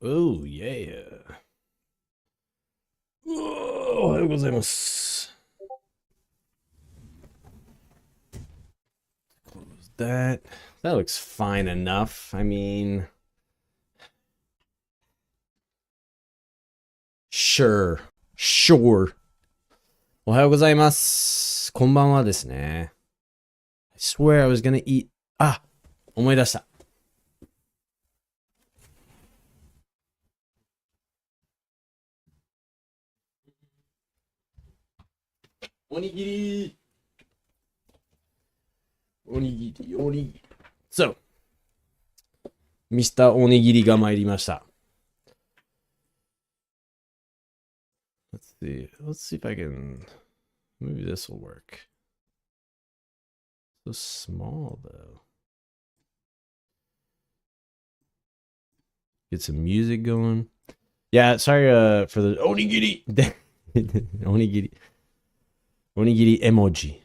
Oh, yeah. おはようございます。That that looks fine enough. I mean, sure. Sure. おはようございます。こんばんはですね。I swear I was gonna eat. あ、思い出した。おにぎり。おにぎり、おにぎり。So, ミスターおにぎりが参りました。Let's see. Let's see if I can. Maybe this will work. So small though. Get some music going. Yeah, sorry for the onigiri. onigiri. Onigiri emoji.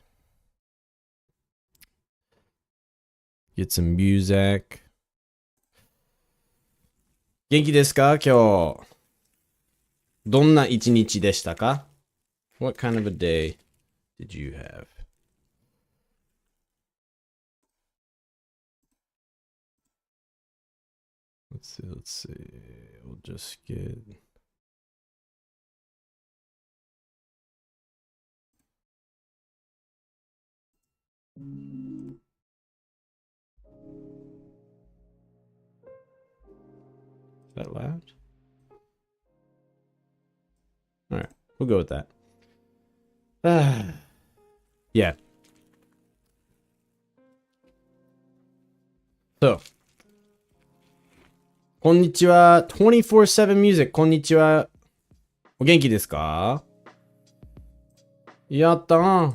Get some music. 元気ですか今日。どんな一日でしたか What kind of a day did you have? Let's see. We'll just get... Is that loud? All right, we'll go with that. Yeah. So, こんにちは。24/7 Music。こんにちは。お元気ですかやったー。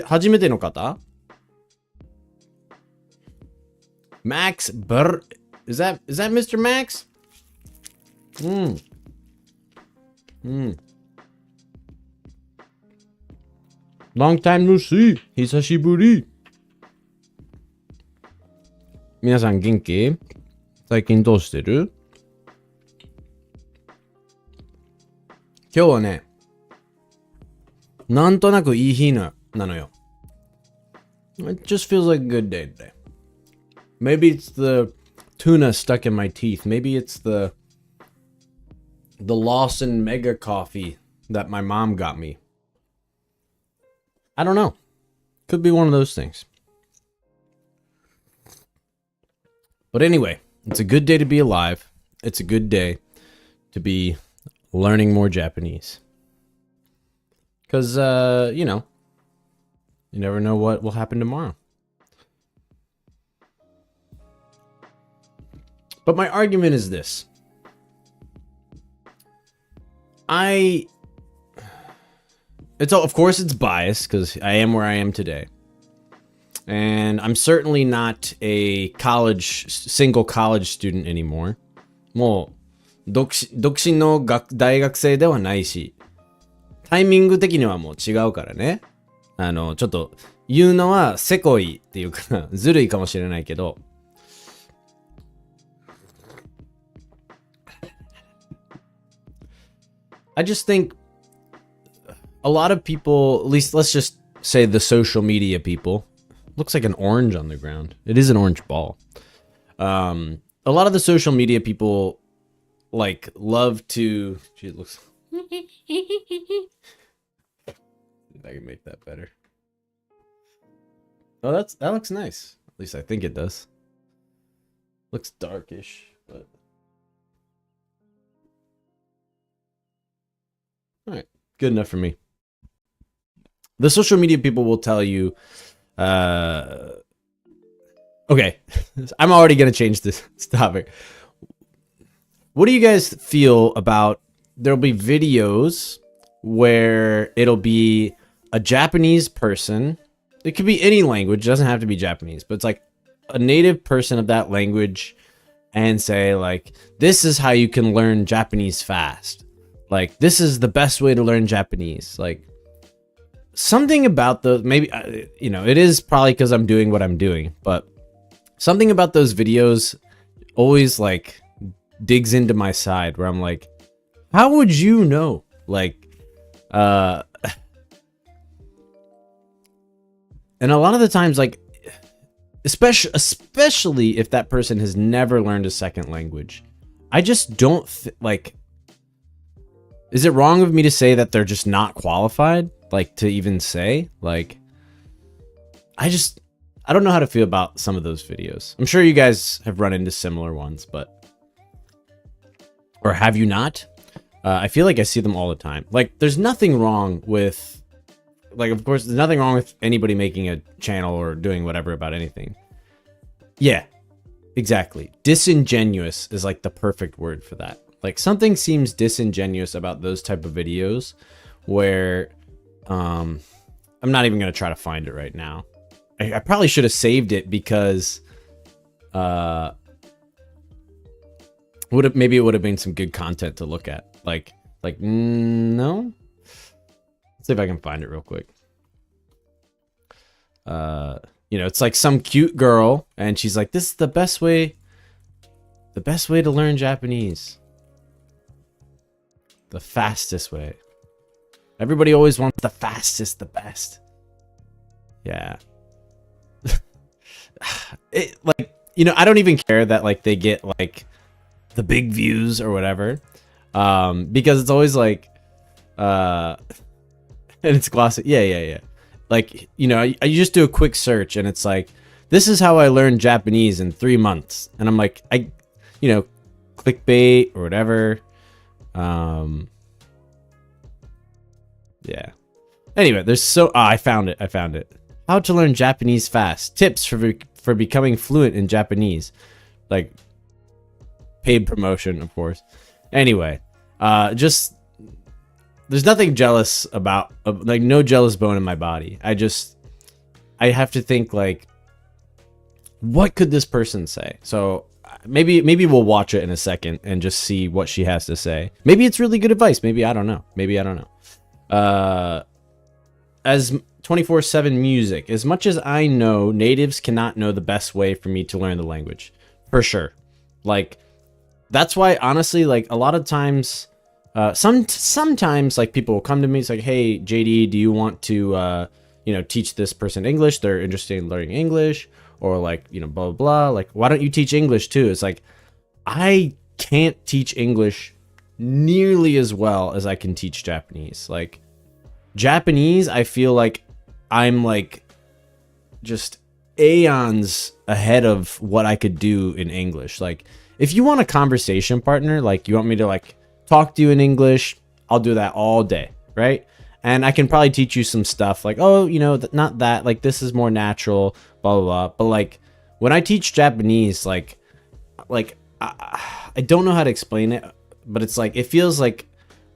初めての方 Max Brr. Is that Mr. Max? Long time no see. 久しぶり。皆さん元気最近どうしてる今日はね、なんとなくいい日なのよ。It just feels like a good day today. Maybe it's the tuna stuck in my teeth. Maybe it's the Lawson Mega Coffee that my mom got me. I don't know. Could be one of those things. But anyway, it's a good day to be alive. It's a good day to be learning more Japanese. Because, you know, you never know what will happen tomorrow. But my argument is this. Of course it's biased because I am where I am today. And I'm certainly not a single college student anymore. もう、独身の大学生ではないし、タイミング的にはもう違うからね。ちょっと言うのはせこいっていうか、ずるいかもしれないけど、I just think a lot of people, at least let's just say the social media people, looks like an orange on the ground. It is an orange ball. A lot of the social media people like love to. Gee, it looks. If I can make that better. Oh, that looks nice. At least I think it does. Looks darkish, but. All right, good enough for me. The social media people will tell you, okay, I'm already going to change this topic. What do you guys feel about there'll be videos where it'll be a Japanese person. It could be any language. It doesn't have to be Japanese, but it's like a native person of that language and say like, this is how you can learn Japanese fast. Like, this is the best way to learn Japanese. Like, something about the, maybe, you know, it is probably because I'm doing what I'm doing, but something about those videos always like digs into my side where I'm like, how would you know? Like, and a lot of the times, like, especially if that person has never learned a second language, I just don't like, is it wrong of me to say that they're just not qualified? Like, to even say, like, I don't know how to feel about some of those videos. I'm sure you guys have run into similar ones, but, or have you not? I feel like I see them all the time. Like, there's nothing wrong with, like, of course, there's nothing wrong with anybody making a channel or doing whatever about anything. Yeah, exactly. Disingenuous is like the perfect word for that. Like, something seems disingenuous about those type of videos where, I'm not even going to try to find it right now. I probably should have saved it because, maybe it would have been some good content to look at. No. Let's see if I can find it real quick. You know, it's like some cute girl and she's like, this is the best way to learn Japanese. The fastest way. Everybody always wants the fastest, the best. Yeah. It, like, you know, I don't even care that, like, they get, like, the big views or whatever. Because it's always like, and it's glossy. Yeah. Like, you know, I just do a quick search and it's like, this is how I learned Japanese in 3 months. And I'm like, you know, clickbait or whatever. Yeah. Anyway, there's I found it. How to learn Japanese fast. Tips for becoming fluent in Japanese. Like, paid promotion, of course. Anyway, just, there's nothing jealous about, like, no jealous bone in my body. I have to think, like, what could this person say? So maybe we'll watch it in a second and just see what she has to say. Maybe it's really good advice. Maybe I don't know. As 24/7 music, as much as I know, natives cannot know the best way for me to learn the language, for sure. Like, that's why, honestly, like, a lot of times, sometimes, like, people will come to me, it's like, hey, JD, do you want to, you know, teach this person English? They're interested in learning English, or, like, you know, blah, blah, blah. Like, why don't you teach English too? It's like, I can't teach English nearly as well as I can teach Japanese. Like, Japanese, I feel like I'm, like, just aeons ahead of what I could do in English. Like, if you want a conversation partner, like, you want me to, like, talk to you in English, I'll do that all day, right? And I can probably teach you some stuff like, oh, you know, not that, like, this is more natural, blah, blah, blah. But, like, when I teach Japanese, like I don't know how to explain it, but it's like, it feels like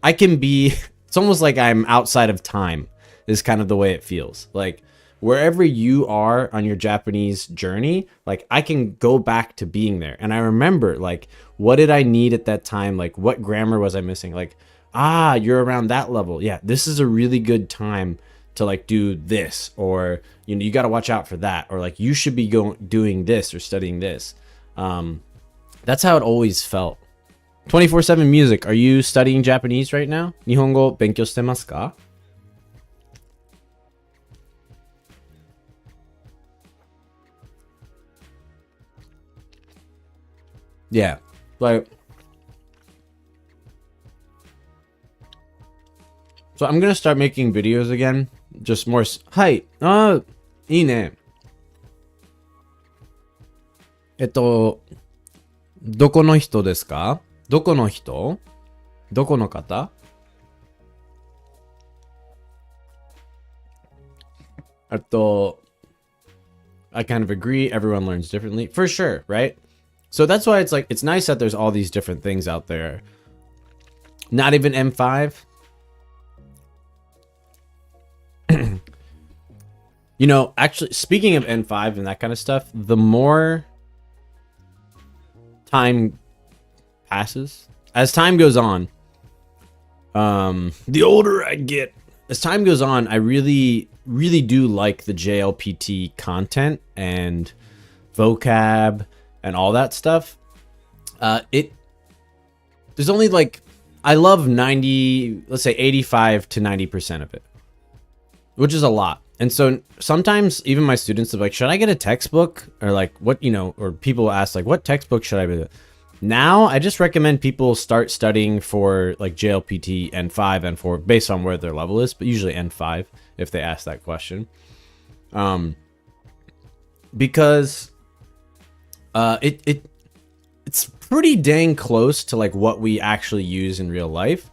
I can be, it's almost like I'm outside of time is kind of the way it feels. Like, wherever you are on your Japanese journey, like, I can go back to being there. And I remember, like, what did I need at that time? Like, what grammar was I missing? Like, you're around that level. Yeah, this is a really good time to, like, do this, or, you know, you got to watch out for that, or, like, you should be doing this or studying this. That's how it always felt. 24/7 music. Are you studying Japanese right now? Nihongo benkyou shite masu ka? Yeah, like, so I'm gonna start making videos again. Just more. Hi. いいね。どこの人ですか？どこの人？どこの方？I kind of agree. Everyone learns differently. For sure, right? So that's why it's like, it's nice that there's all these different things out there. Not even M5. You know, actually, speaking of N5 and that kind of stuff, the more time passes, as time goes on, the older I get, as time goes on, I really do like the JLPT content and vocab and all that stuff. there's only like, I love 90, let's say 85 to 90% of it, which is a lot. And so sometimes even my students are like, should I get a textbook? Or like, what, or people ask like, what textbook should I be? Now I just recommend people start studying for like JLPT N5, N4 based on where their level is, but usually N5 if they ask that question. Because it's pretty dang close to like what we actually use in real life.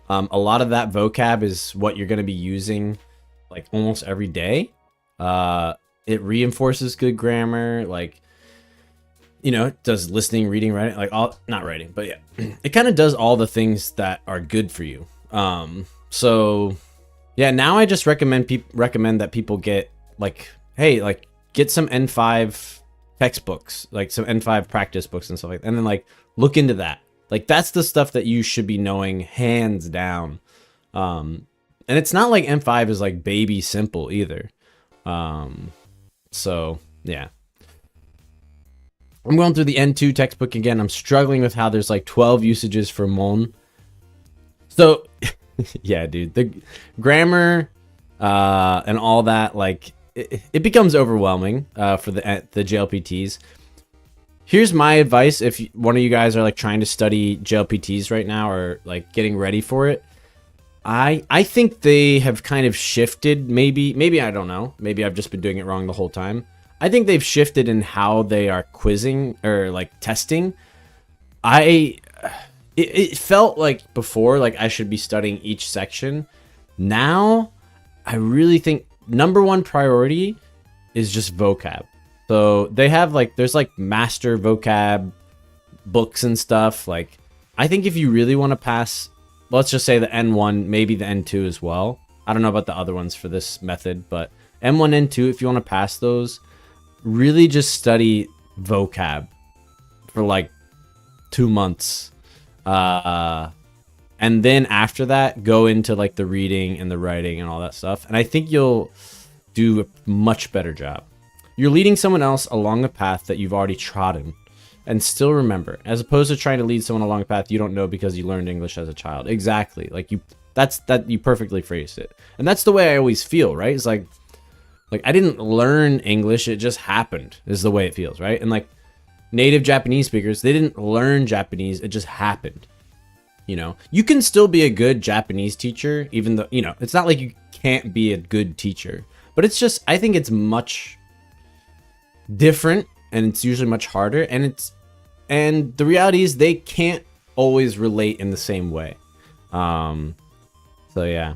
A lot of that vocab is what you're going to be using like almost every day. It reinforces good grammar, like, it does listening, reading, writing, like all, not writing, but yeah, it kind of does all the things that are good for you. So yeah, now I just recommend that people get like, hey, like get some N5 textbooks, like some N5 practice books and stuff like that, and then like look into that. Like that's the stuff that you should be knowing hands down. And it's not like N5 is like baby simple either. So yeah. I'm going through the N2 textbook again. I'm struggling with how there's like 12 usages for mon. So yeah, dude, the grammar and all that, like it becomes overwhelming for the JLPTs. Here's my advice if one of you guys are like trying to study JLPTs right now or like getting ready for it. I think they have kind of shifted, maybe I don't know. Maybe I've just been doing it wrong the whole time. I think they've shifted in how they are quizzing or like testing. It felt like before, like I should be studying each section. Now, I really think number one priority is just vocab. So they have like, there's like master vocab books and stuff. Like, I think if you really want to pass, let's just say the N1, maybe the N2 as well. I don't know about the other ones for this method, but M1, N2, if you want to pass those, really just study vocab for like 2 months. And then after that, go into like the reading and the writing and all that stuff. And I think you'll do a much better job. You're leading someone else along a path that you've already trodden and still remember, as opposed to trying to lead someone along a path you don't know because you learned English as a child. Exactly. Like you perfectly phrased it. And that's the way I always feel, right? It's like I didn't learn English, it just happened, is the way it feels, right? And like native Japanese speakers, they didn't learn Japanese, it just happened. You can still be a good Japanese teacher, even though, it's not like you can't be a good teacher, but it's just, I think it's much different and it's usually much harder. And the reality is they can't always relate in the same way. So yeah.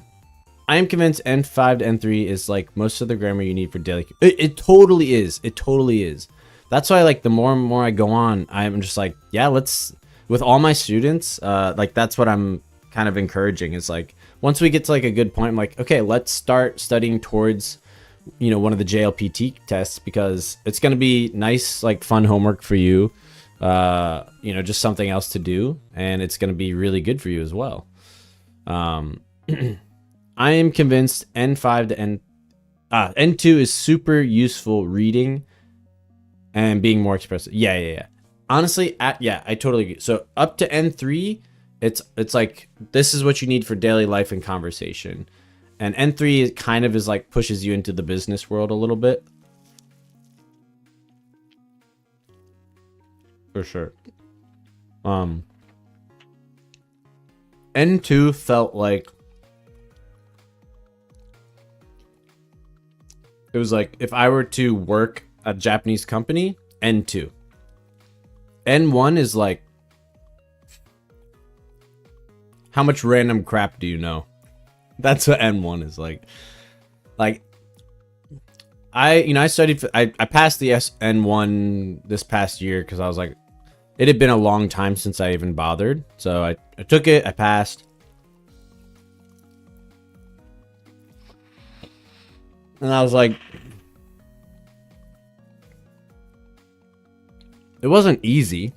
I am convinced N5 to N3 is like most of the grammar you need for daily. It totally is. It totally is. That's why like the more and more I go on, I'm just like, yeah, with all my students, like that's what I'm kind of encouraging is like, once we get to like a good point, I'm like, okay, let's start studying towards, one of the JLPT tests, because it's going to be nice, like fun homework for you, just something else to do. And it's going to be really good for you as well. I am convinced N5 to N2 is super useful reading and being more expressive. Yeah. Honestly, I totally agree. So up to N3, it's like this is what you need for daily life and conversation. And N3 kind of is like pushes you into the business world a little bit. For sure. N2 felt like it was like if I were to work at a Japanese company, N2. N1 is like, how much random crap do you know? That's what N1 is like. Like, I studied, I passed the N1 this past year because I was like, it had been a long time since I even bothered. So I took it, I passed. And I was like, it wasn't easy.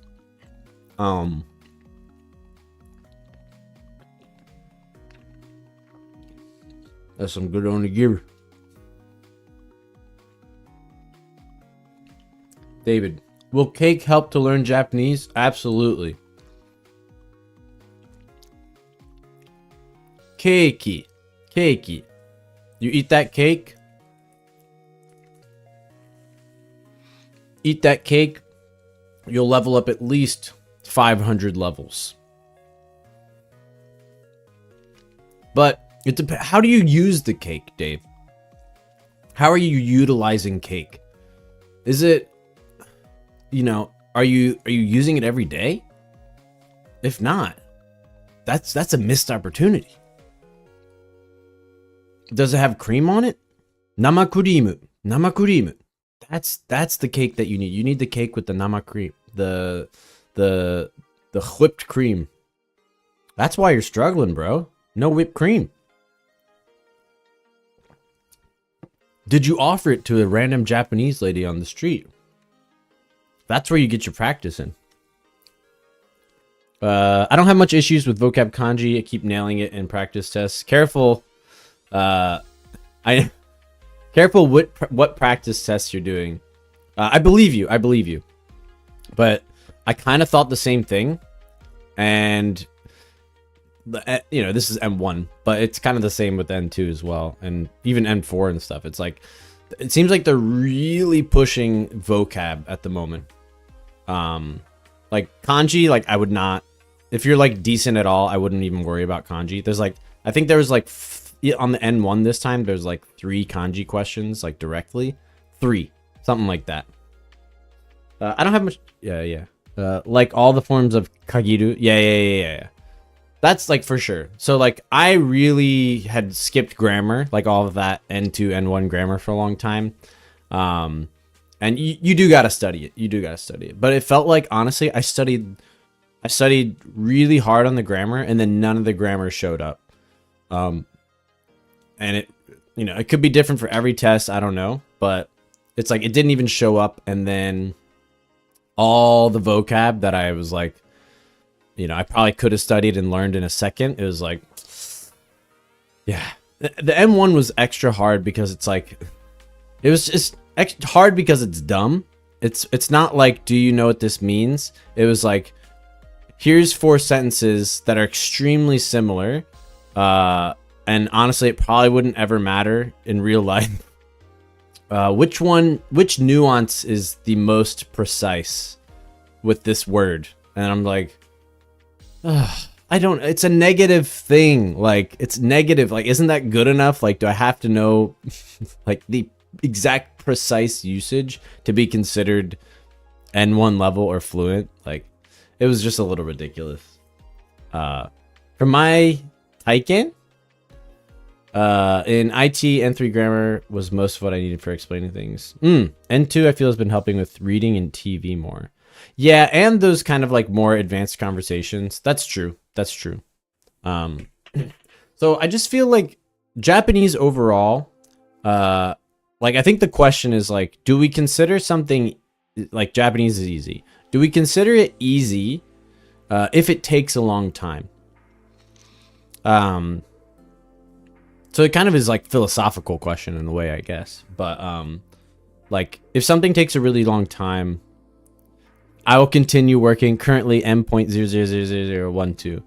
That's some good onigiri. David, will cake help to learn Japanese? Absolutely. Keiki. Keiki. You eat that cake? Eat that cake, you'll level up at least 500 levels. But it depends. How do you use the cake, Dave? How are you utilizing cake? Is it, you know, are you using it every day? If not, that's a missed opportunity. Does it have cream on it? Namakurimu. Namakurimu. That's the cake that you need. You need the cake with the nama cream, the whipped cream. That's why you're struggling, bro. No whipped cream. Did you offer it to a random Japanese lady on the street? That's where you get your practice in. I don't have much issues with vocab kanji. I keep nailing it in practice tests. Careful. Careful what practice tests you're doing. I believe you. I believe you. But I kind of thought the same thing. And, you know, this is M1. But it's kind of the same with N2 as well. And even N4 and stuff. It's like, it seems like they're really pushing vocab at the moment. Like kanji, like I would not, if you're like decent at all, I wouldn't even worry about kanji. There's like, I think there was like, on the N1 this time, there's like 3 kanji questions, like directly. 3. Something like that. I don't have much. Yeah. Like all the forms of kagiru. Yeah. That's like for sure. So like I really had skipped grammar, like all of that N2, N1 grammar for a long time. And you do got to study it. You do got to study it. But it felt like, honestly, I studied really hard on the grammar and then none of the grammar showed up. And it, you know, it could be different for every test. I don't know, but it's like, it didn't even show up. And then all the vocab that I was like, you know, I probably could have studied and learned in a second. It was like, yeah, the M1 was extra hard because it's like, it was just hard because it's dumb. It's not like, do you know what this means? It was like, here's 4 sentences that are extremely similar. And honestly, it probably wouldn't ever matter in real life. Which nuance is the most precise with this word? And I'm like, I don't, it's a negative thing. Like, it's negative. Like, isn't that good enough? Like, do I have to know like the exact precise usage to be considered N1 level or fluent? Like, it was just a little ridiculous. For my Taiken, in IT, N3 grammar was most of what I needed for explaining things. N2 I feel has been helping with reading and TV more. Yeah, and those kind of like more advanced conversations. That's true. That's true. So I just feel like Japanese overall, like I think the question is like, do we consider something like Japanese is easy? Do we consider it easy if it takes a long time? So it kind of is like philosophical question in a way, I guess. But like if something takes a really long time, I will continue working. Currently M.0000012.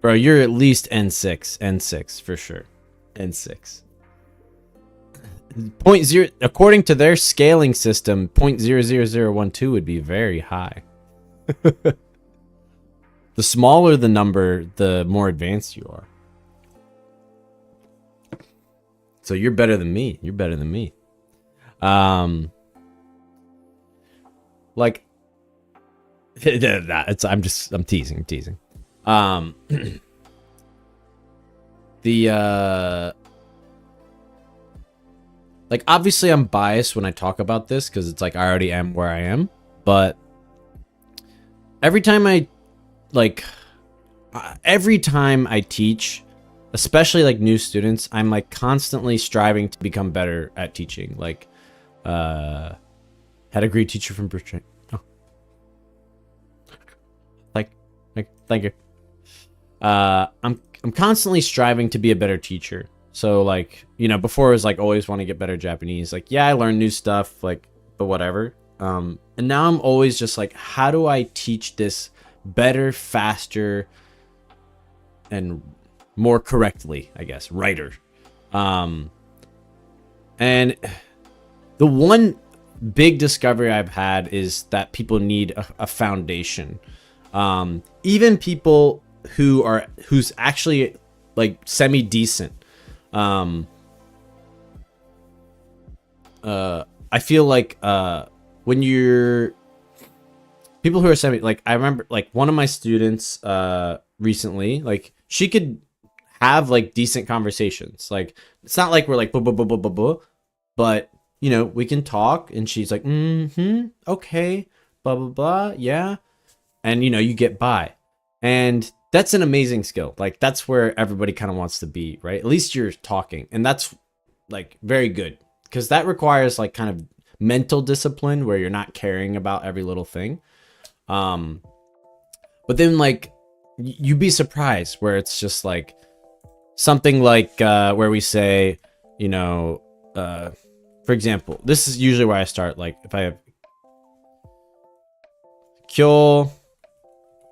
Bro, you're at least N6 for sure. N6. According to their scaling system, 0.00012 would be very high. The smaller the number, the more advanced you are. So you're better than me. You're better than me. Like, I'm teasing. Like, obviously I'm biased when I talk about this because it's like I already am where I am, but every time I teach, especially like new students, I'm like constantly striving to become better at teaching. Like, had a great teacher from Britain. Oh. Thank you. I'm constantly striving to be a better teacher. So like, you know, before it was like always want to get better Japanese. Like, yeah, I learned new stuff, like, but whatever. And now I'm always just like, how do I teach this better, faster, and more correctly, I guess, writer. And the one big discovery I've had is that people need a foundation. Even people who's actually like semi decent. I feel like when you're people who are semi, like I remember like one of my students recently, like she could have like decent conversations. Like it's not like we're like blah, blah, blah, blah, blah, blah, but you know, we can talk and she's like, okay, blah, blah, blah, yeah. And you know, you get by. And that's an amazing skill. Like that's where everybody kind of wants to be, right? At least you're talking. And that's like very good because that requires like kind of mental discipline where you're not caring about every little thing. But then like you'd be surprised where it's just like something like where we say, you know, for example, this is usually where I start. Like if I have Kyo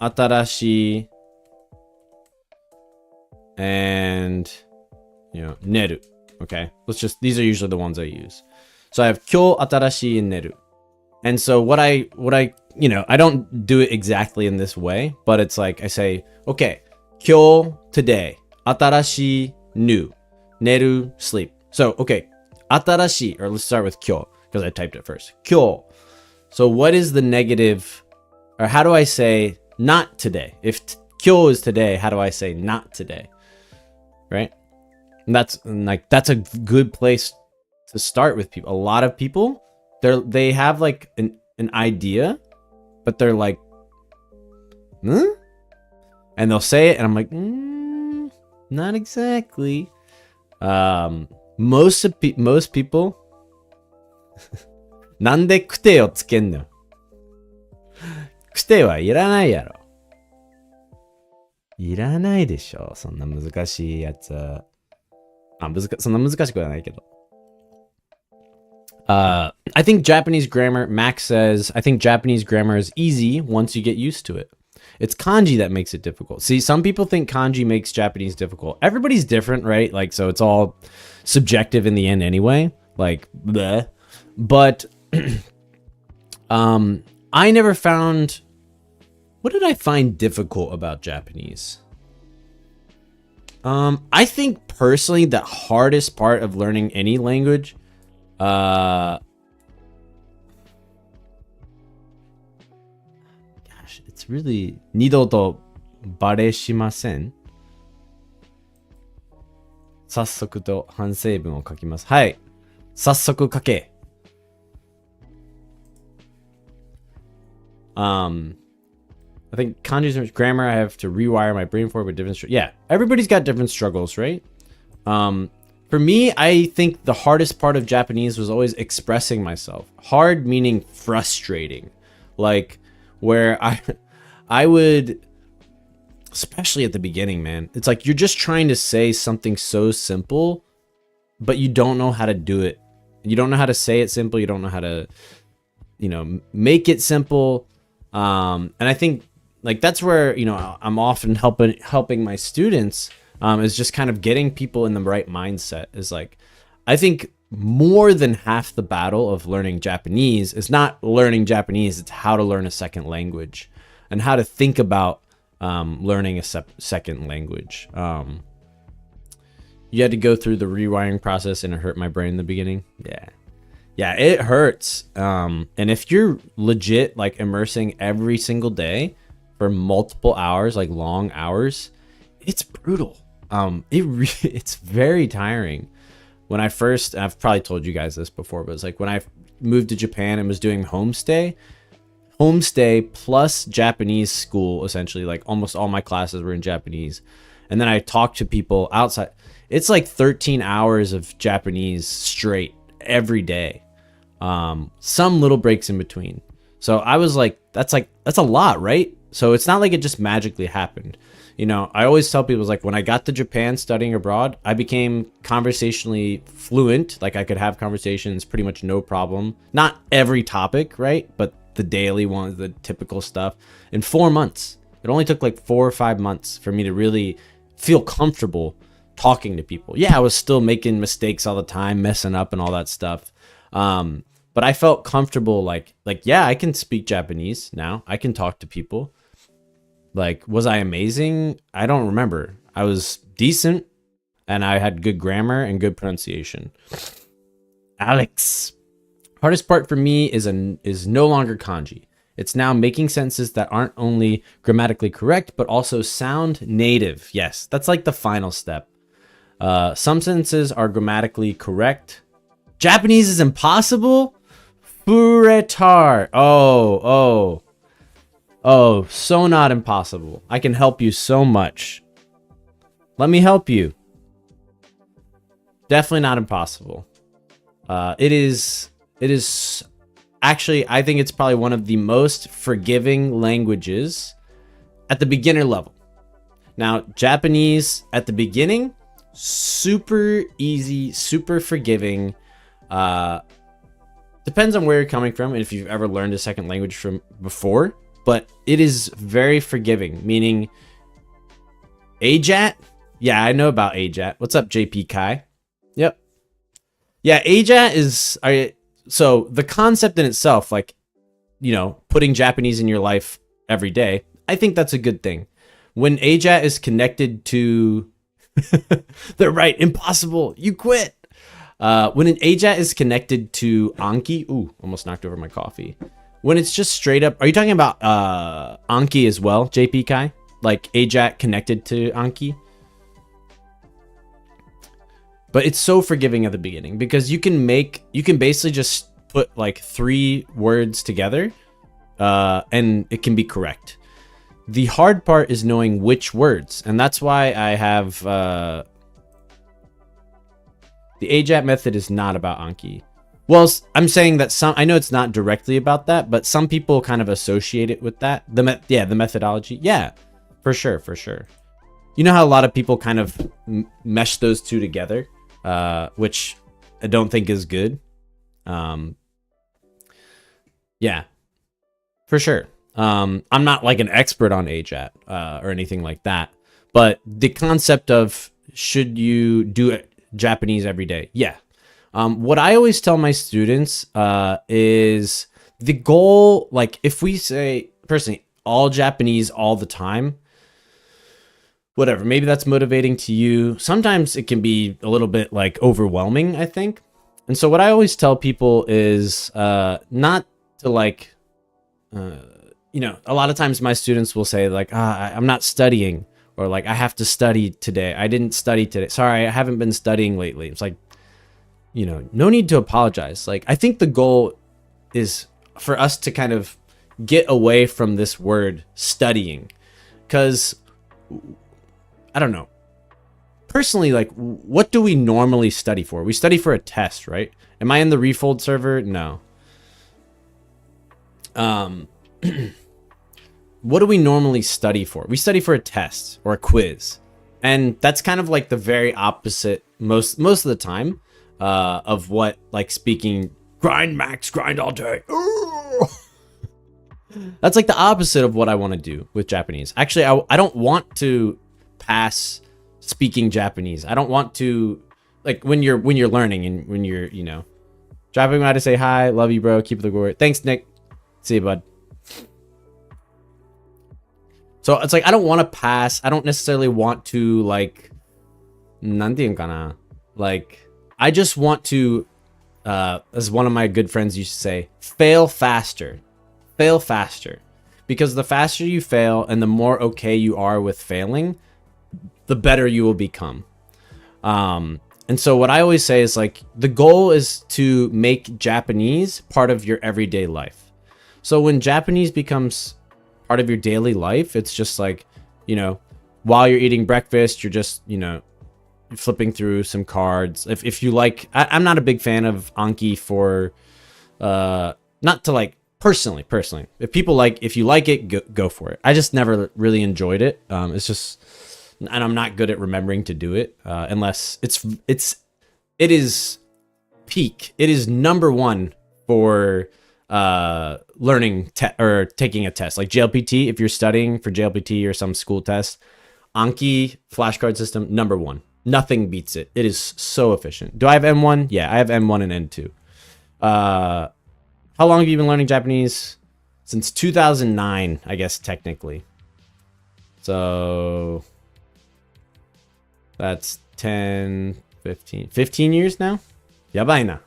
atarashi and you know neru. Okay, let's just, these are usually the ones I use. So I have kyo atarashi and neru. And so what I you know, I don't do it exactly in this way, but it's like I say, okay, kyo today, atarashi new, neru sleep. So okay, atarashi, or let's start with kyo because I typed it first. Kyo. So what is the negative, or how do I say not today? If kyo is today, how do I say not today? Right? And that's a good place to start with people. A lot of people, they have like an idea, but they're like, huh? And they'll say it, and I'm like, not exactly. Most people, なんでくてをつけんの? くてはいらないやろ。いらないでしょ。そんな難しいやつ。そんな難しくはないけど。I think Japanese grammar, Max says, I think Japanese grammar is easy once you get used to it. It's kanji that makes it difficult. See, some people think kanji makes Japanese difficult. Everybody's different, right? Like, so it's all subjective in the end anyway. Like, bleh. But I never found... What did I find difficult about Japanese? I think personally the hardest part of learning any language, gosh, it's really 二度とバレしません。早速と反省文を書きます。はい。早速書け。I think kanji's grammar, I have to rewire my brain for it with different... Yeah, everybody's got different struggles, right? For me, I think the hardest part of Japanese was always expressing myself. Hard meaning frustrating. Like, where I would... Especially at the beginning, man. It's like you're just trying to say something so simple, but you don't know how to do it. You don't know how to say it simple. You don't know how to, you know, make it simple. And I think... Like that's where, you know, I'm often helping my students is just kind of getting people in the right mindset. Is like, I think more than half the battle of learning Japanese is not learning Japanese. It's how to learn a second language and how to think about learning a second language. You had to go through the rewiring process and it hurt my brain in the beginning. Yeah, it hurts. And if you're legit like immersing every single day for multiple hours, like long hours, it's brutal. It's very tiring. When I first, I've probably told you guys this before, but it's like when I moved to Japan and was doing homestay plus Japanese school, essentially, like almost all my classes were in Japanese. And then I talked to people outside. It's like 13 hours of Japanese straight every day. Some little breaks in between. So I was like, that's a lot, right? So it's not like it just magically happened. You know, I always tell people, like, when I got to Japan studying abroad, I became conversationally fluent. Like I could have conversations pretty much no problem. Not every topic, right? But the daily ones, the typical stuff in 4 months. It only took like 4 or 5 months for me to really feel comfortable talking to people. Yeah, I was still making mistakes all the time, messing up and all that stuff. But I felt comfortable, like, yeah, I can speak Japanese now. I can talk to people. Like, was I amazing? I don't remember. I was decent, and I had good grammar and good pronunciation. Alex. Hardest part for me is no longer kanji. It's now making sentences that aren't only grammatically correct, but also sound native. Yes, that's like the final step. Some sentences are grammatically correct. Japanese is impossible? Furetar. Oh, so not impossible. I can help you so much. Let me help you. Definitely not impossible. It is actually, I think it's probably one of the most forgiving languages at the beginner level. Now, Japanese at the beginning, super easy, super forgiving. Depends on where you're coming from and if you've ever learned a second language from before, but it is very forgiving, meaning AJAT. Yeah, I know about AJAT. What's up, JP Kai? Yep. Yeah, AJAT is... So the concept in itself, like, you know, putting Japanese in your life every day, I think that's a good thing. When AJAT is connected to... They're right, impossible, you quit. When an AJAT is connected to Anki... Ooh, almost knocked over my coffee. When it's just straight up... Are you talking about Anki as well, JP Kai? Like AJAT connected to Anki? But it's so forgiving at the beginning because you can basically just put like 3 words together and it can be correct. The hard part is knowing which words. And that's why I have the AJAT method is not about Anki. Well, I'm saying that I know it's not directly about that, but some people kind of associate it with that. The methodology. Yeah, for sure. You know how a lot of people kind of mesh those two together? Which I don't think is good. Yeah, for sure. I'm not like an expert on AJAT or anything like that, but the concept of should you do Japanese every day? Yeah. What I always tell my students is the goal, like if we say personally all Japanese all the time, whatever, maybe that's motivating to you. Sometimes it can be a little bit like overwhelming, I think. And so what I always tell people is not to like, you know, a lot of times my students will say like, I'm not studying, or like, I have to study today. I didn't study today. Sorry, I haven't been studying lately. It's like, you know, no need to apologize. Like, I think the goal is for us to kind of get away from this word studying, because I don't know. Personally, like, what do we normally study for? We study for a test, right? Am I in the Refold server? No. What do we normally study for? We study for a test or a quiz. And that's kind of like the very opposite most of the time of what, like, speaking grind max, grind all day. That's like the opposite of what I want to do with Japanese. Actually, I don't want to pass speaking Japanese. I don't want to, like, when you're learning and when you're, you know, dropping by to say hi, love you, bro, keep the word. Thanks, Nick. See you, bud. So it's like I don't want to pass. I don't necessarily want to, like, なんて言うんかな? Like, I just want to, as one of my good friends used to say, fail faster. Fail faster. Because the faster you fail and the more okay you are with failing, the better you will become. And so what I always say is, like, the goal is to make Japanese part of your everyday life. So when Japanese becomes part of your daily life, it's just like, you know, while you're eating breakfast, you're just, you know, flipping through some cards. If you like, I'm not a big fan of Anki for, not to like, personally, if people like, if you like it, go for it. I just never really enjoyed it. It's just, and I'm not good at remembering to do it, unless it is peak. It is number one for learning or taking a test like JLPT. If you're studying for JLPT or some school test, Anki flashcard system, number one. Nothing beats it. It is so efficient. Do I have M1? Yeah, I have M1 and N2. How long have you been learning Japanese? Since 2009, I guess, technically. So that's 10, 15 years now? Yabai na.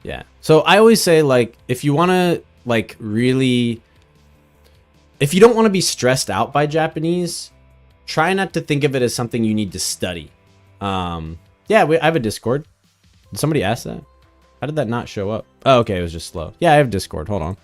Yeah. So I always say, like, if you want to, like, really... If you don't want to be stressed out by Japanese, try not to think of it as something you need to study. Yeah, I have a Discord. Did somebody ask that? How did that not show up? Oh, okay, it was just slow. Yeah, I have Discord. Hold on.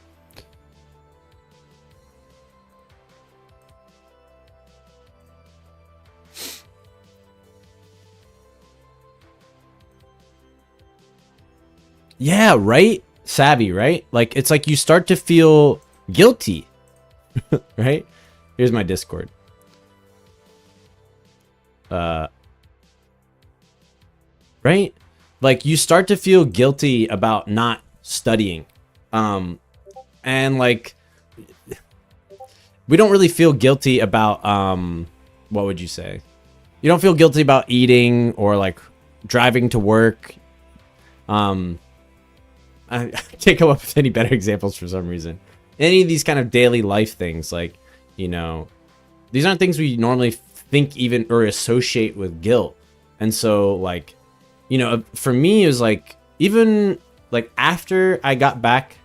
Yeah, right? Savvy, right? Like, it's like you start to feel guilty, right? Here's my Discord. Right? Like, you start to feel guilty about not studying. And, like, we don't really feel guilty about, what would you say? You don't feel guilty about eating or, like, driving to work. I can't come up with any better examples for some reason. Any of these kind of daily life things, like, you know, these aren't things we normally think even or associate with guilt. And so, like, you know, for me, it was like, even like after I got back.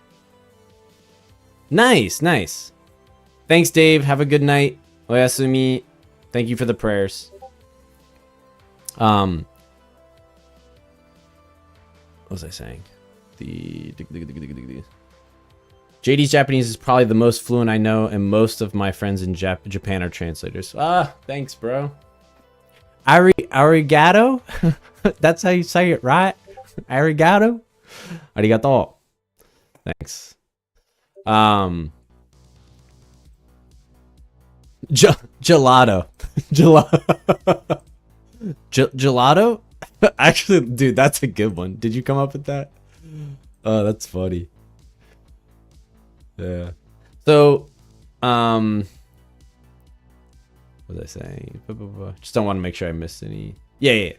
Nice, nice. Thanks, Dave. Have a good night. Oyasumi. Thank you for the prayers. What was I saying? JD's Japanese is probably the most fluent I know, and most of my friends in Japan are translators. Ah, thanks, bro. Arigato? That's how you say it, right? Arigato? Arigato. Thanks. Gelato. Gelato? Actually, dude, that's a good one. Did you come up with that? Oh, that's funny. Yeah. So, what was I saying? Just don't want to make sure I missed any. Yeah.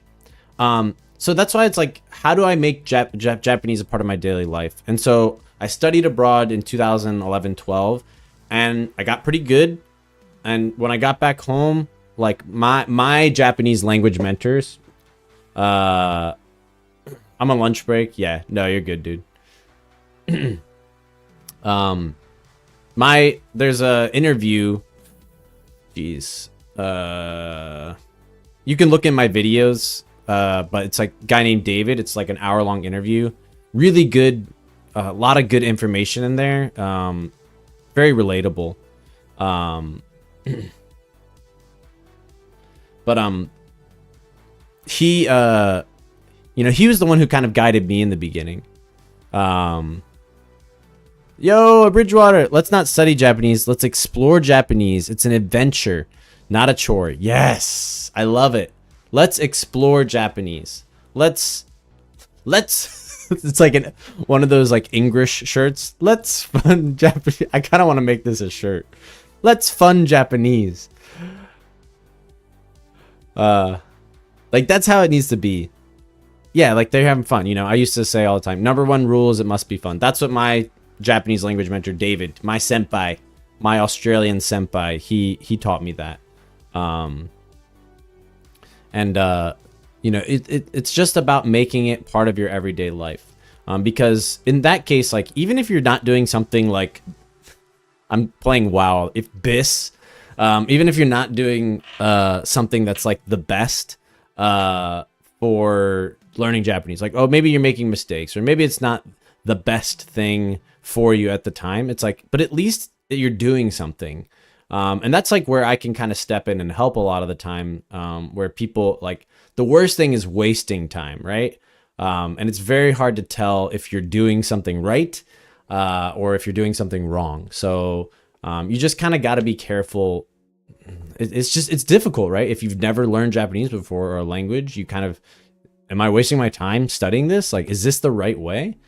So that's why it's like, how do I make Japanese a part of my daily life? And so I studied abroad in 2011-12, and I got pretty good. And when I got back home, like my Japanese language mentors, I'm on lunch break. Yeah, no, you're good, dude. There's a interview. Jeez. You can look in my videos, but it's like a guy named David. It's like an hour-long interview. Really good. A lot of good information in there. Very relatable. But he you know, he was the one who kind of guided me in the beginning. Yo, Bridgewater, let's not study Japanese. Let's explore Japanese. It's an adventure, not a chore. Yes, I love it. Let's explore Japanese. Let's it's like one of those like English shirts. Let's fun Japanese. I kind of want to make this a shirt. Let's fun Japanese. Like, that's how it needs to be. Yeah, like, they're having fun. You know, I used to say all the time, number one rule is it must be fun. That's what my Japanese language mentor, David, my senpai, my Australian senpai, he taught me that. You know, it's just about making it part of your everyday life. Because in that case, like, even if you're not doing something like, I'm playing WoW, if BIS, even if you're not doing something that's like the best for learning Japanese, like, oh, maybe you're making mistakes, or maybe it's not the best thing for you at the time. It's like, but at least you're doing something. And that's like where I can kind of step in and help a lot of the time, where people, like, the worst thing is wasting time, right? And it's very hard to tell if you're doing something right or if you're doing something wrong. So you just kind of got to be careful. It's difficult, right? If you've never learned Japanese before, or a language, you kind of, am I wasting my time studying this? Like, is this the right way?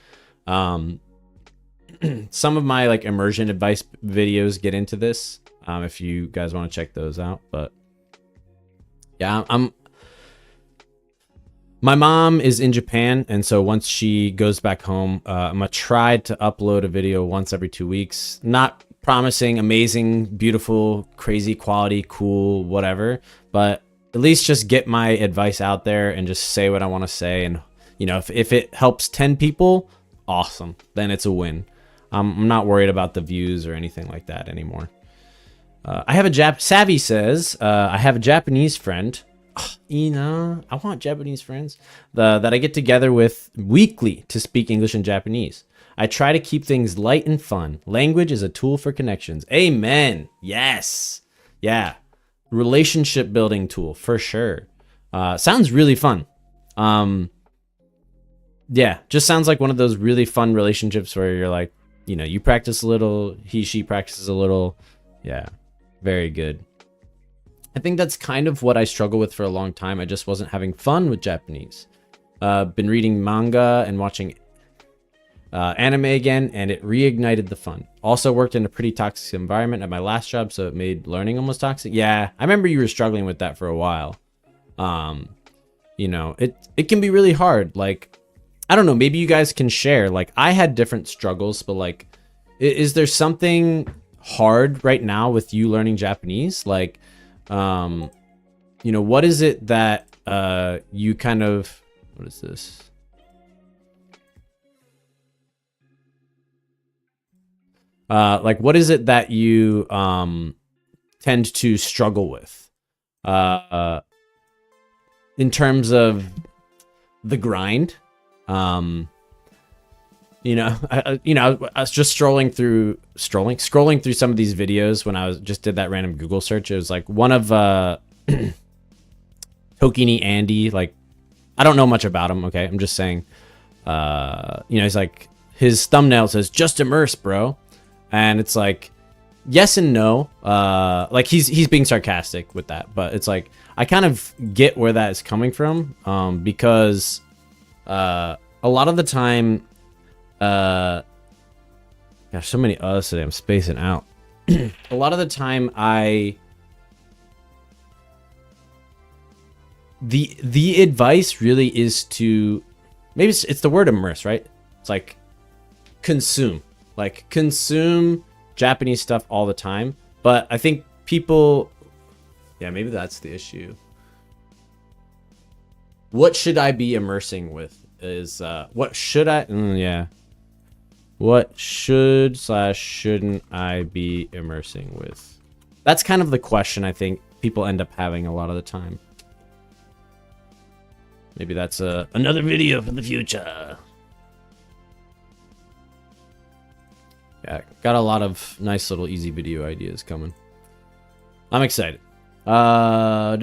some of my like immersion advice videos get into this. If you guys want to check those out, but yeah, my mom is in Japan, and so once she goes back home, I'm gonna try to upload a video once every 2 weeks. Not promising amazing, beautiful, crazy quality, cool, whatever, but at least just get my advice out there and just say what I want to say. And you know, if it helps 10 people, awesome, then it's a win. I'm not worried about the views or anything like that anymore. I have a Savvy says, I have a Japanese friend. I want Japanese friends that I get together with weekly to speak English and Japanese. I try to keep things light and fun. Language is a tool for connections. Amen. Yes. Yeah. Relationship building tool for sure. Sounds really fun. Yeah, just sounds like one of those really fun relationships where you're like, you know, you practice a little, she practices a little. Yeah, very good. I think that's kind of what I struggle with for a long time. I just wasn't having fun with Japanese. Been reading manga and watching anime again, and it reignited the fun. Also worked in a pretty toxic environment at my last job, so it made learning almost toxic. Yeah, I remember you were struggling with that for a while. You know, it can be really hard. Like, I don't know, maybe you guys can share. Like, I had different struggles, but like, is there something hard right now with you learning Japanese? Like, you know, what is it that you kind of, what is this? Like, what is it that you tend to struggle with in terms of the grind? You know, I was just scrolling through some of these videos when I just did that random Google search. It was like one of Tokini Andy. Like, I don't know much about him. Okay, I'm just saying. You know, he's like, his thumbnail says "just immerse, bro," and it's like, yes and no. Like he's being sarcastic with that, but it's like I kind of get where that is coming from, because a lot of the time. Gosh, so many others today. I'm spacing out. A lot of the time, the advice really is to, maybe it's the word immerse, right? It's like consume Japanese stuff all the time. But I think people, yeah, maybe that's the issue. What should I be immersing with is what should I? Yeah. What shouldn't I be immersing with? That's kind of the question I think people end up having a lot of the time. Maybe that's another video for the future. Yeah, got a lot of nice little easy video ideas coming. I'm excited. From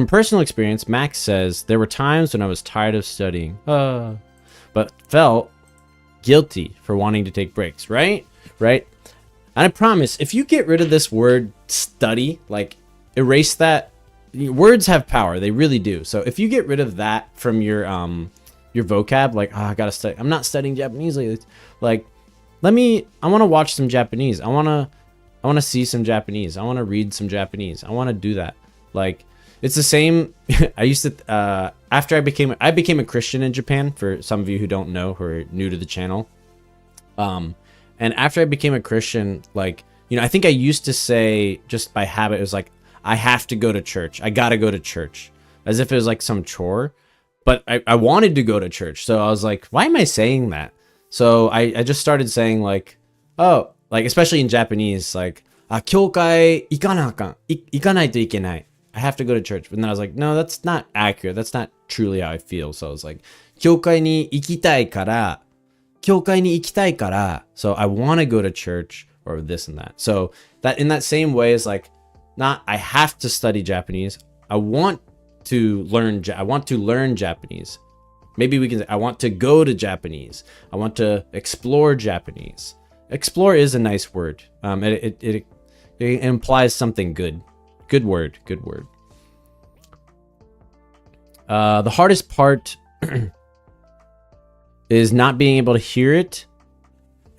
personal experience, Max says, there were times when I was tired of studying, but felt guilty for wanting to take breaks, right? And I promise, if you get rid of this word study, like erase that, words have power, they really do. So if you get rid of that from your vocab, like, I gotta study, I'm not studying Japanese lately. Like, I want to watch some Japanese. I want to see some Japanese. I want to read some Japanese. I want to do that. Like, it's the same. I used to, after I became a Christian in Japan, for some of you who don't know, who are new to the channel. And after I became a Christian, like, you know, I think I used to say just by habit, it was like, I have to go to church. I got to go to church, as if it was like some chore, but I wanted to go to church. So I was like, why am I saying that? So I just started saying like, oh, like, especially in Japanese, like, 教会行かなあかん。行かないといけない。I have to go to church. But then I was like, no, that's not accurate. That's not truly how I feel. So I was like, 教会に行きたいから、教会に行きたいから. So I want to go to church, or this and that. So that in that same way is like, not I have to study Japanese. I want to learn Japanese. Maybe we can say, I want to go to Japanese. I want to explore Japanese. Explore is a nice word. It implies something good. Good word. The hardest part is not being able to hear it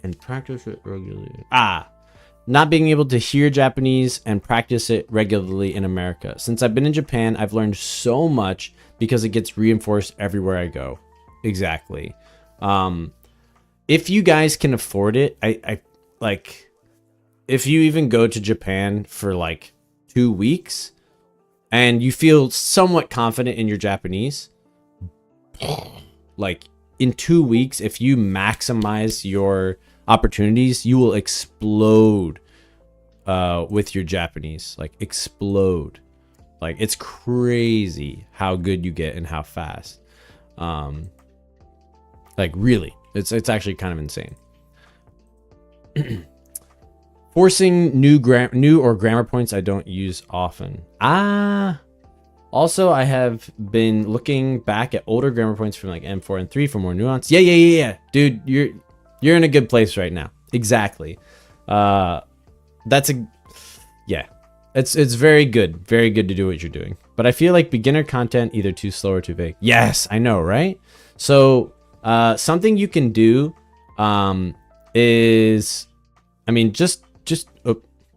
and practice it regularly. Not being able to hear Japanese and practice it regularly in America. Since I've been in Japan, I've learned so much because it gets reinforced everywhere I go. Exactly. If you guys can afford it, I like, if you even go to Japan for like 2 weeks and you feel somewhat confident in your Japanese, like in 2 weeks, if you maximize your opportunities, you will explode with your Japanese. Like explode. Like it's crazy how good you get and how fast. Like really, it's actually kind of insane. Forcing new or grammar points I don't use often. Also, I have been looking back at older grammar points from like M4 and 3 for more nuance. Yeah. Dude, you're in a good place right now. Exactly. It's very good. Very good to do what you're doing. But I feel like beginner content either too slow or too vague. Yes, I know, right? So, something you can do is, I mean, just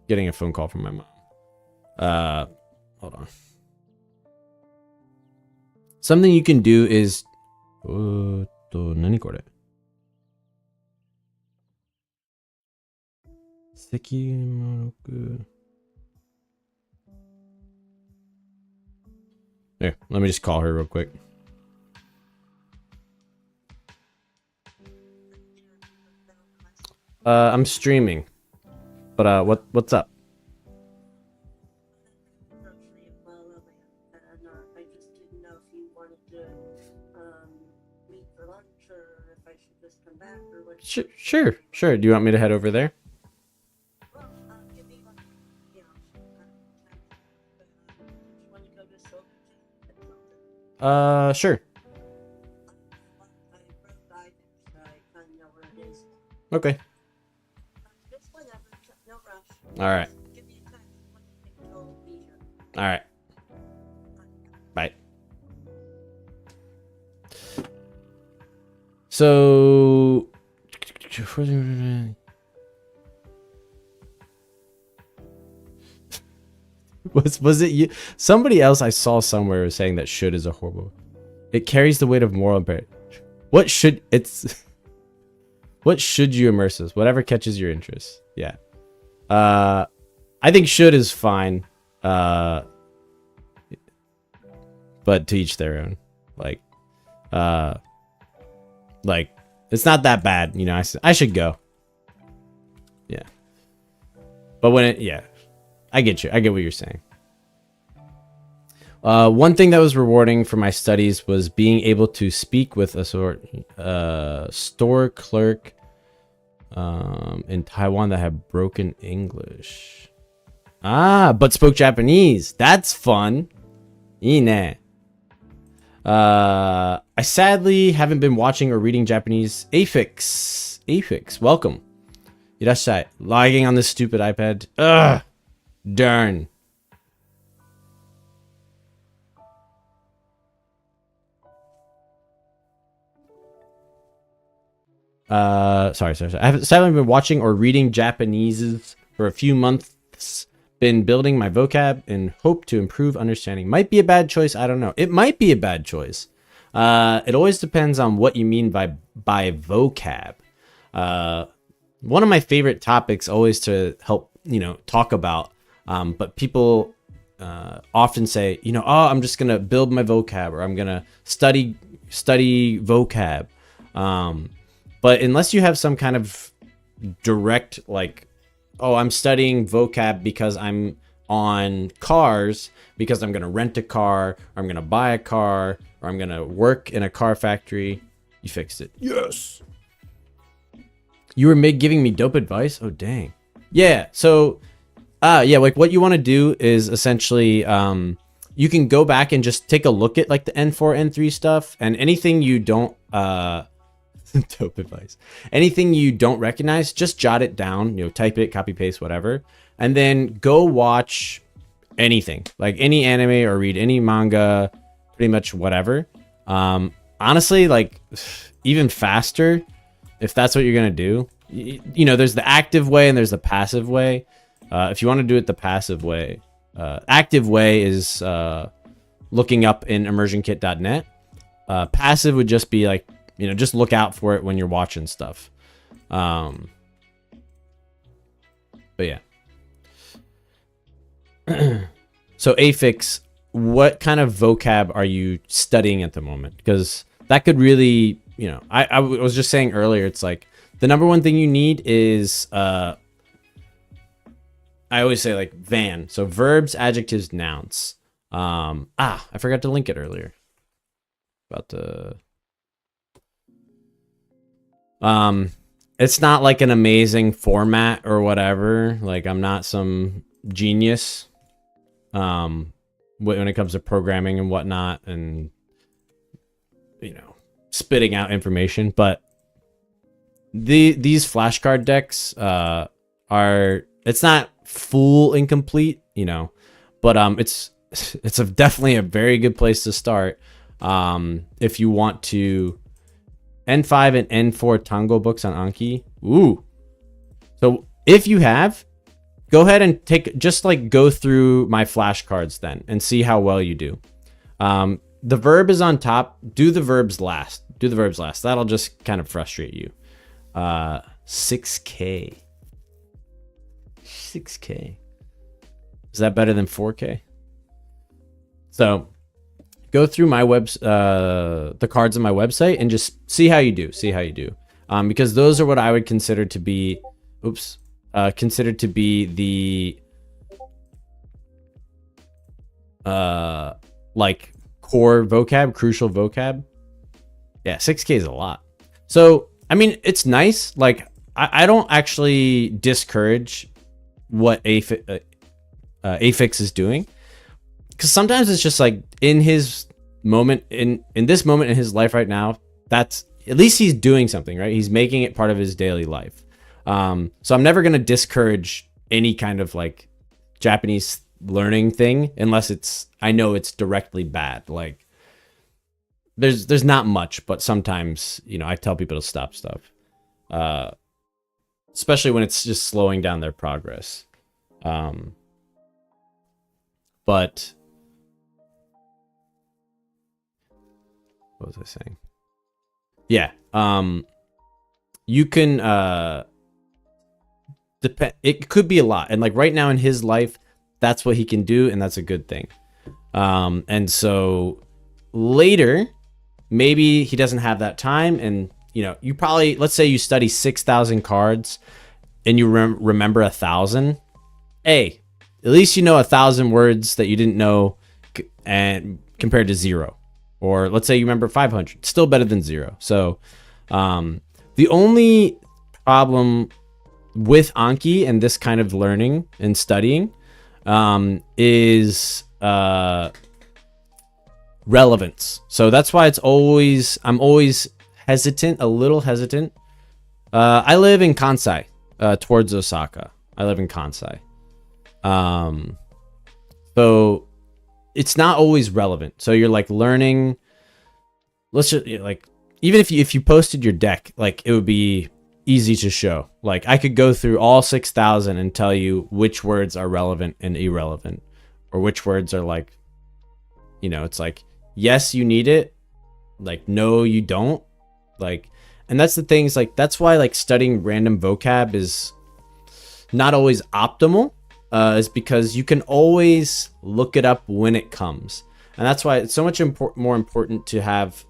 getting a phone call from my mom. Hold on. Something you can do is, 何これ? 関丸く. Here, let me just call her real quick. I'm streaming. But what's up? Sure. Do you want me to head over there? Sure. Okay. All right. Bye. So, was it you? Somebody else I saw somewhere was saying that should is a horrible. It carries the weight of moral imperative. What should you immerse us? Whatever catches your interest. Yeah. I think should is fine. But to each their own. Like it's not that bad, you know. I should go. Yeah. But I get you. I get what you're saying. One thing that was rewarding for my studies was being able to speak with a store clerk in Taiwan that had broken English. But spoke Japanese. That's fun. いいね. I sadly haven't been watching or reading Japanese. Afix, welcome. いらっしゃい. Lagging on this stupid iPad. Ugh. Darn. Sorry. I haven't sadly been watching or reading Japanese for a few months. Been building my vocab and hope to improve understanding. Might be a bad choice. I don't know. It might be a bad choice. It always depends on what you mean by vocab. One of my favorite topics always to help, talk about. But people often say, I'm just going to build my vocab or I'm going to study vocab. But unless you have some kind of direct, I'm studying vocab because I'm on cars, because I'm going to rent a car, or I'm going to buy a car, or I'm going to work in a car factory. You fixed it. Yes. You were giving me dope advice? Oh, dang. Yeah. So, what you want to do is essentially, you can go back and just take a look at the N4, N3 stuff, and anything you don't, dope advice. Anything you don't recognize, just jot it down, type it, copy, paste, whatever. And then go watch anything, like any anime or read any manga, pretty much whatever. Honestly, even faster, if that's what you're going to do, you know, there's the active way and there's the passive way. If you want to do it the passive way, active way is looking up in immersionkit.net. Passive would just be like, you know, just look out for it when you're watching stuff. But yeah. So Affix, what kind of vocab are you studying at the moment? Because that could really, you know, I was just saying earlier, it's like the number one thing you need is I always say like van. So verbs, adjectives, nouns. I forgot to link it earlier. About the it's not like an amazing format or whatever. Like I'm not some genius when it comes to programming and whatnot, and you know, spitting out information. But these flashcard decks are, it's not full and complete, you know, but it's definitely a very good place to start if you want to. N5 and N4 Tango books on Anki. Ooh. So if you have, go ahead and just like go through my flashcards then and see how well you do. The verb is on top. Do the verbs last. Do the verbs last. That'll just kind of frustrate you. 6K. 6K. Is that better than 4K? So go through my the cards on my website and just see how you do. See how you do. Because those are what I would consider to be, considered to be the like core vocab, crucial vocab. Yeah, 6K is a lot. So I mean, it's nice. Like I don't actually discourage what Affix is doing, because sometimes it's just like in his moment, in this moment in his life right now, that's at least he's doing something, right? He's making it part of his daily life. So I'm never going to discourage any kind of like Japanese learning thing unless I know it's directly bad. Like there's not much, but sometimes, you know, I tell people to stop stuff. Especially when it's just slowing down their progress. But what was I saying? Yeah. You can depend. It could be a lot, and like right now in his life, that's what he can do, and that's a good thing. And so later, maybe he doesn't have that time, and you know, you probably, let's say you study 6,000 cards, and you remember 1,000. Hey, at least you know 1,000 words that you didn't know, and compared to 0. Or let's say you remember 500, still better than 0. So the only problem with Anki and this kind of learning and studying is relevance. So that's why I'm always hesitant, a little hesitant. I live in Kansai, towards Osaka. I live in Kansai. So it's not always relevant. So you're like learning, let's just like, even if you posted your deck, like it would be easy to show. Like I could go through all 6,000 and tell you which words are relevant and irrelevant, or which words are like, you know, it's like, yes, you need it. Like, no, you don't. Like, and that's the things, like, that's why like studying random vocab is not always optimal. Is because you can always look it up when it comes, and that's why it's so much more important to have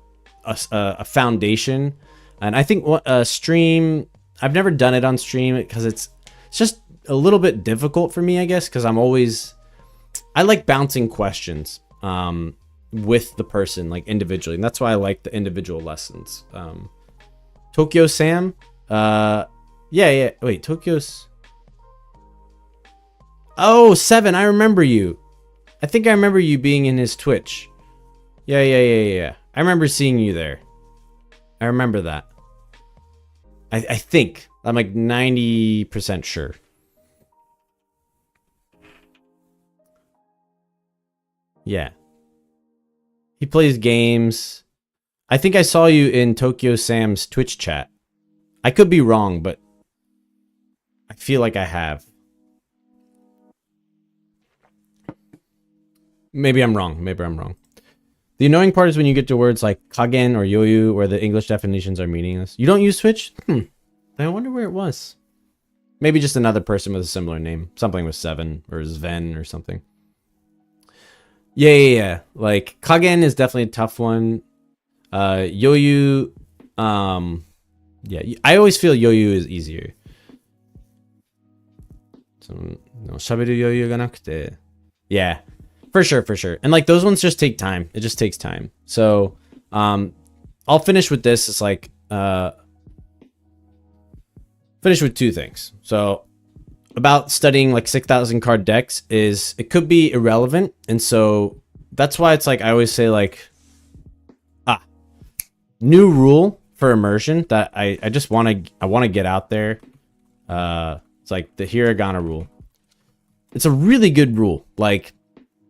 a foundation. And I think stream, I've never done it on stream because it's just a little bit difficult for me, I guess, because I like bouncing questions with the person, like individually, and that's why I like the individual lessons. Tokyo Sam, yeah, wait, Tokyo's. Oh, 7, I remember you. I think I remember you being in his Twitch. Yeah. I remember seeing you there. I remember that. I think. I'm like 90% sure. Yeah. He plays games. I think I saw you in Tokyo Sam's Twitch chat. I could be wrong, but I feel like I have. Maybe I'm wrong. Maybe I'm wrong. The annoying part is when you get to words like kagen or yoyu, where the English definitions are meaningless. You don't use Switch? I wonder where it was. Maybe just another person with a similar name. Something with 7 or Sven or something. Yeah. Like kagen is definitely a tough one. Yoyu, yeah, I always feel yoyu is easier. So, no, 喋る余裕がなくて. Yeah, for sure. And like those ones just take time. It just takes time. So, I'll finish with this. It's like, finish with 2 things. So, about studying like 6,000 card decks is it could be irrelevant, and so that's why it's like I always say like, new rule for immersion that I just want to get out there. It's like the hiragana rule. It's a really good rule. Like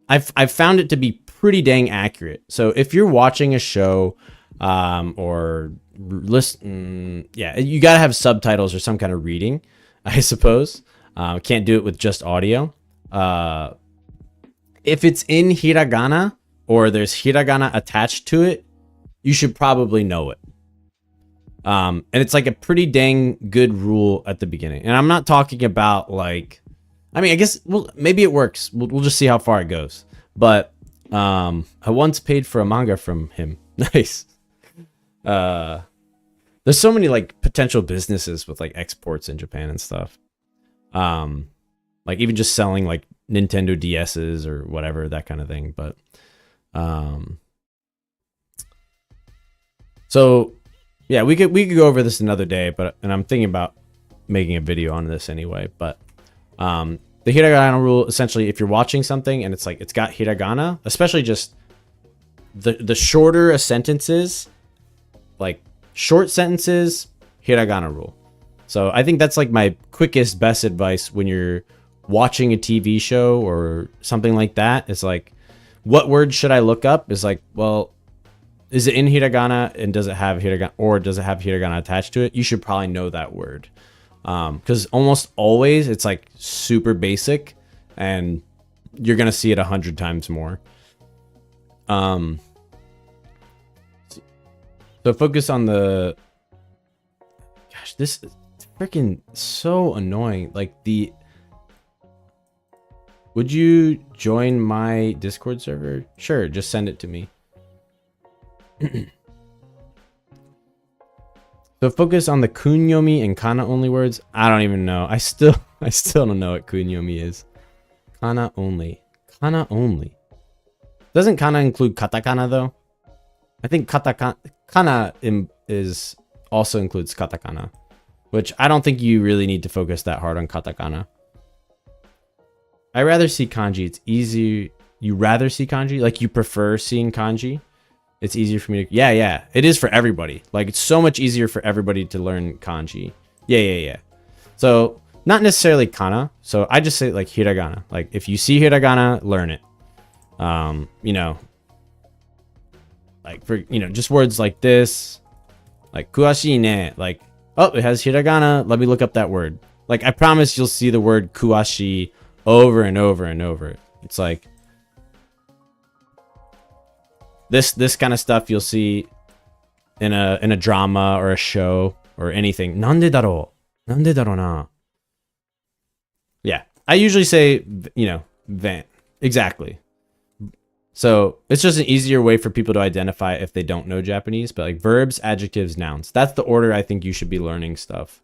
I've found it to be pretty dang accurate. So if you're watching a show or listen, yeah, you got to have subtitles or some kind of reading, I suppose. Can't do it with just audio. If it's in hiragana or there's hiragana attached to it, you should probably know it. And it's like a pretty dang good rule at the beginning. And I'm not talking about like, I mean, I guess, well, maybe it works. We'll just see how far it goes. But I once paid for a manga from him. Nice. There's so many like potential businesses with like exports in Japan and stuff. Like even just selling like Nintendo DSs or whatever, that kind of thing. But so yeah, we could go over this another day, and I'm thinking about making a video on this anyway. But the hiragana rule, essentially, if you're watching something and it's like it's got hiragana, especially just the shorter a sentence is, like short sentences, hiragana rule. So I think that's like my quickest, best advice when you're watching a TV show or something like that. It's like, what word should I look up? Is like, well, is it in hiragana and does it have hiragana, or does it have hiragana attached to it? You should probably know that word. Because almost always it's like super basic and you're going to see it 100 times more. So focus on the, gosh, this is freaking so annoying. Like would you join my Discord server? Sure. Just send it to me. So focus on the kunyomi and kana only words. I don't even know. I still don't know what kunyomi is. Kana only. Doesn't kana include katakana though? I think kana is also includes katakana, which I don't think you really need to focus that hard on katakana. I rather see kanji. It's easy. You rather see kanji? Like you prefer seeing kanji? It's easier for me to... Yeah. It is for everybody. Like, it's so much easier for everybody to learn kanji. Yeah. So, not necessarily kana. So, I just say, like, hiragana. Like, if you see hiragana, learn it. You know... Like, for, you know, just words like this. Like, kuashii ne. Like, oh, it has hiragana. Let me look up that word. Like, I promise you'll see the word kuashii over and over and over. It's like... This kind of stuff you'll see in a drama or a show or anything. Nande daro na. Yeah, I usually say, you know, van. Exactly. So it's just an easier way for people to identify if they don't know Japanese. But like verbs, adjectives, nouns. That's the order I think you should be learning stuff.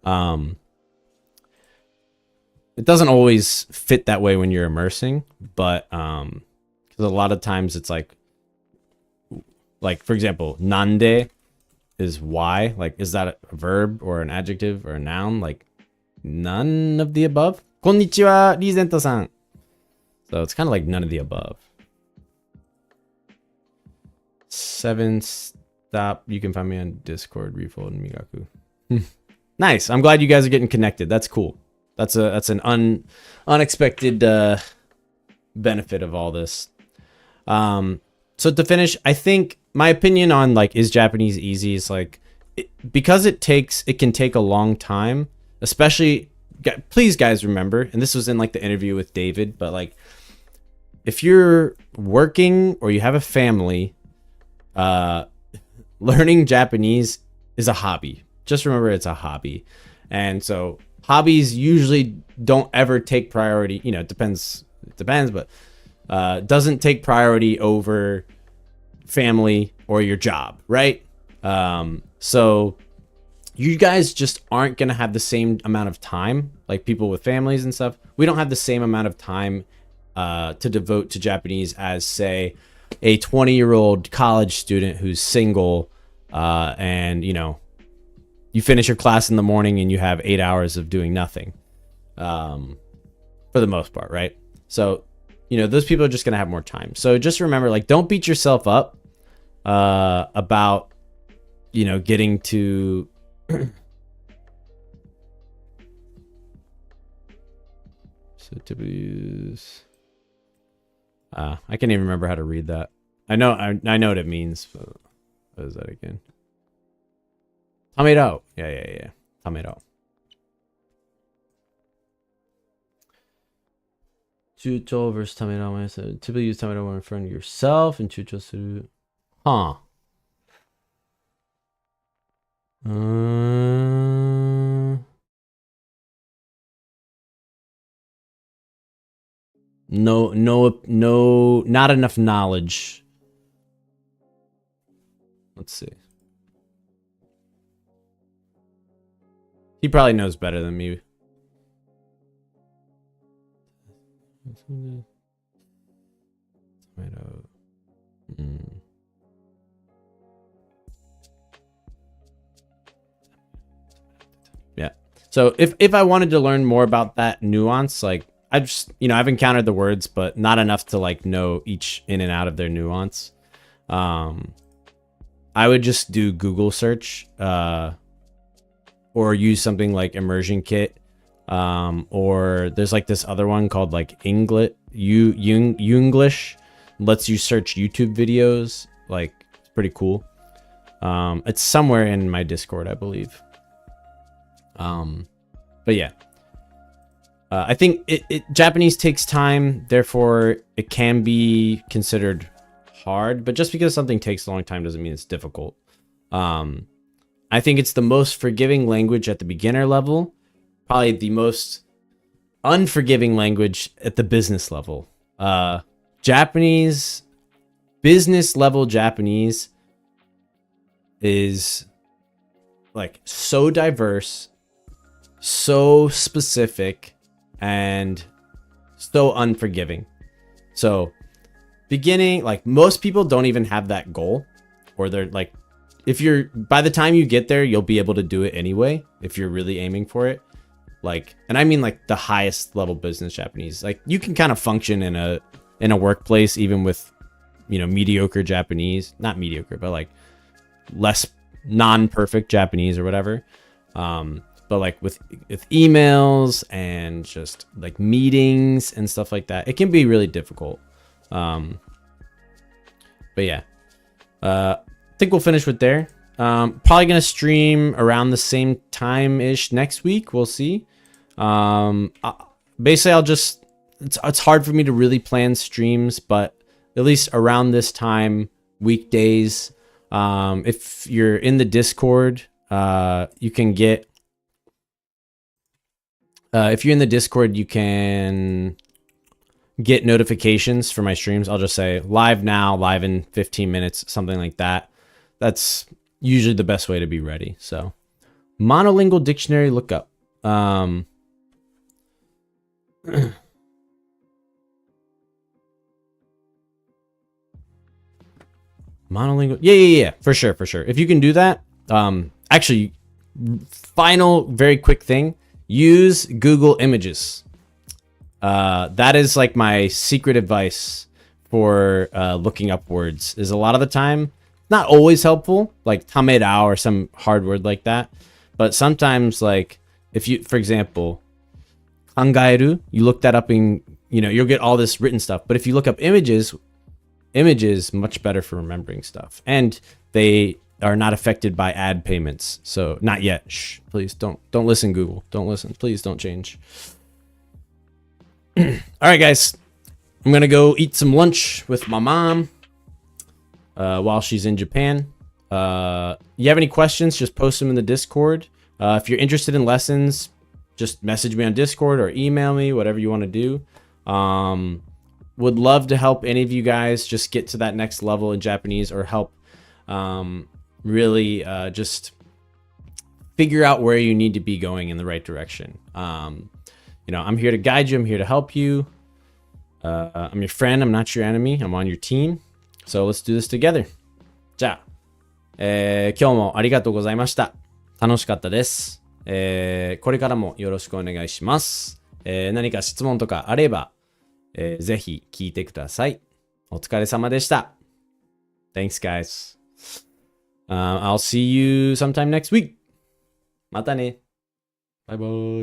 It doesn't always fit that way when you're immersing, but because a lot of times it's like for example, nande is why. Like, is that a verb or an adjective or a noun? Like, none of the above. Konnichiwa, Rizento-san. So it's kind of like none of the above. 7 stop. You can find me on Discord, Refold, and Migaku. Nice. I'm glad you guys are getting connected. That's cool. That's an unexpected benefit of all this. So to finish, I think my opinion on like, is Japanese easy? Is like, because it can take a long time, especially please guys remember, and this was in like the interview with David, but like if you're working or you have a family, learning Japanese is a hobby. Just remember it's a hobby. And so hobbies usually don't ever take priority. You know, it depends, but doesn't take priority over family or your job, right? So you guys just aren't going to have the same amount of time, like people with families and stuff. We don't have the same amount of time to devote to Japanese as, say, a 20-year-old college student who's single, and, you know, you finish your class in the morning and you have 8 hours of doing nothing, for the most part, right? So, you know, those people are just going to have more time. So just remember, like, don't beat yourself up about, you know, getting to... So typically use... I can't even remember how to read that. I know what it means. But what is that again? Tamero. Yeah. Tamero. Chucho versus tamero. Typically use tamero when in front of yourself and chucho suru. Huh. No, not enough knowledge. Let's see. He probably knows better than me. Yeah. So if I wanted to learn more about that nuance, like, I've just, you know, I've encountered the words, but not enough to like know each in and out of their nuance. I would just do Google search, or use something like Immersion Kit, or there's like this other one called like English, lets you search YouTube videos. Like, it's pretty cool. It's somewhere in my Discord, I believe. But yeah. I think Japanese takes time, therefore it can be considered hard, but just because something takes a long time doesn't mean it's difficult. I think it's the most forgiving language at the beginner level, probably the most unforgiving language at the business level. Japanese, business level Japanese is like so diverse, so specific, and so unforgiving. So beginning, like, most people don't even have that goal, or they're like, if you're, by the time you get there, you'll be able to do it anyway if you're really aiming for it. Like, and I mean like the highest level business Japanese. Like, you can kind of function in a workplace even with, you know, mediocre Japanese, not mediocre, but like less non-perfect Japanese or whatever. But like with emails and just like meetings and stuff like that, it can be really difficult. But yeah, I think we'll finish with there. Probably gonna stream around the same time ish next week. We'll see. Basically, I'll just, it's hard for me to really plan streams, but at least around this time, weekdays. If you're in the Discord, you can get. If you're in the Discord, you can get notifications for my streams. I'll just say live now, live in 15 minutes, something like that. That's usually the best way to be ready. So, monolingual dictionary lookup. Monolingual. Yeah. For sure. If you can do that, actually, final, very quick thing. Use Google Images. That is like my secret advice for looking up words. Is a lot of the time not always helpful, like tamerao or some hard word like that. But sometimes, like, if you, for example, kangaeru, you look that up in, you know, you'll get all this written stuff. But if you look up images, much better for remembering stuff. And they are not affected by ad payments. So not yet. Shh, please don't listen, Google. Don't listen. Please don't change. All right, guys. I'm gonna go eat some lunch with my mom while she's in Japan. You have any questions, just post them in the Discord. If you're interested in lessons, just message me on Discord or email me, whatever you want to do. Would love to help any of you guys just get to that next level in Japanese, or help really just figure out where you need to be going in the right direction. You know, I'm here to guide you. I'm here to help you. I'm your friend. I'm not your enemy. I'm on your team. So let's do this together. じゃあ、今日もありがとうございました。楽しかったです。これからもよろしくお願いします。何か質問とかあれば、ぜひ聞いてください。お疲れ様でした。Thanks, guys. I'll see you sometime next week. またね。バイバイ。